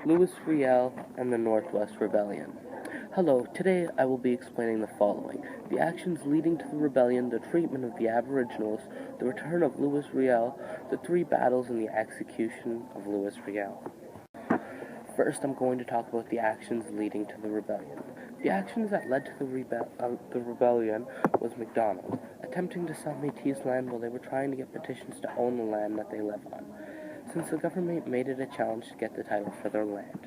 Louis Riel and the Northwest Rebellion. Hello, today I will be explaining the following: the actions leading to the rebellion, the treatment of the Aboriginals, the return of Louis Riel, the three battles, and the execution of Louis Riel. First, I'm going to talk about the actions leading to the rebellion. The actions that led to the rebellion was MacDonald, attempting to sell Métis land while they were trying to get petitions to own the land that they live on, since the government made it a challenge to get the title for their land.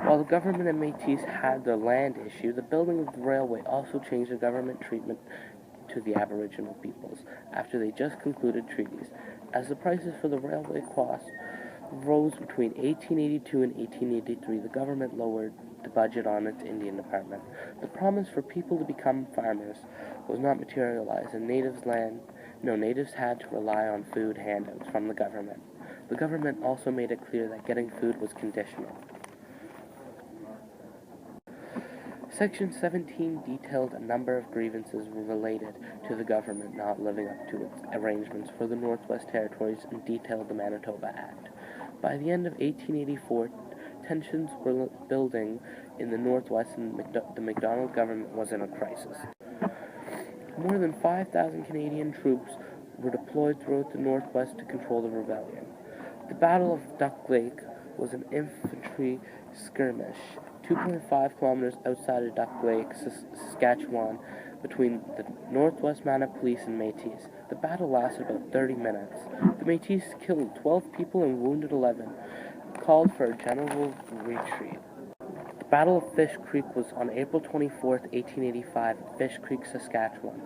While the government and Métis had their land issue, the building of the railway also changed the government treatment to the Aboriginal peoples after they just concluded treaties, as the prices for the railway costs rose between 1882 and 1883. The government lowered the budget on its Indian department. The promise for people to become farmers was not materialized, and natives had to rely on food handouts from the government. The government also made it clear that getting food was conditional. Section 17 detailed a number of grievances related to the government not living up to its arrangements for the Northwest Territories and detailed the Manitoba Act. By the end of 1884, tensions were building in the Northwest, and the Macdonald government was in a crisis. More than 5,000 Canadian troops were deployed throughout the Northwest to control the rebellion. The Battle of Duck Lake was an infantry skirmish 2.5 kilometers outside of Duck Lake, Saskatchewan, between the Northwest Manitoba Police and Métis. The battle lasted about 30 minutes. The Métis killed 12 people and wounded 11, called for a general retreat. The Battle of Fish Creek was on April 24, 1885, at Fish Creek, Saskatchewan.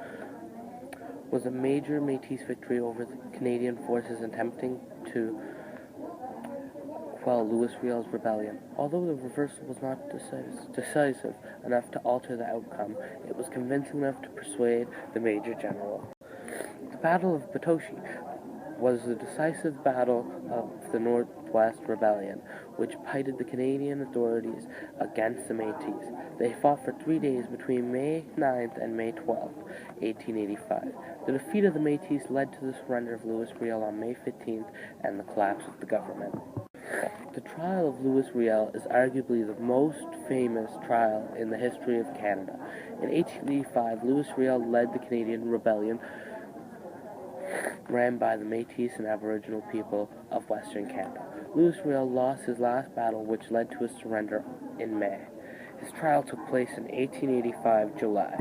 Was a major Métis victory over the Canadian forces attempting to quell Louis Riel's rebellion. Although the reversal was not decisive enough to alter the outcome, it was convincing enough to persuade the Major General. The Battle of Potosi was the decisive battle of the Northwest Rebellion, which pitted the Canadian authorities against the Métis. They fought for 3 days between May 9th and May 12th, 1885. The defeat of the Métis led to the surrender of Louis Riel on May 15th and the collapse of the government. The trial of Louis Riel is arguably the most famous trial in the history of Canada. In 1885, Louis Riel led the Canadian Rebellion, ran by the Métis and Aboriginal people of Western Canada. Louis Riel lost his last battle, which led to his surrender in May. His trial took place in 1885, July.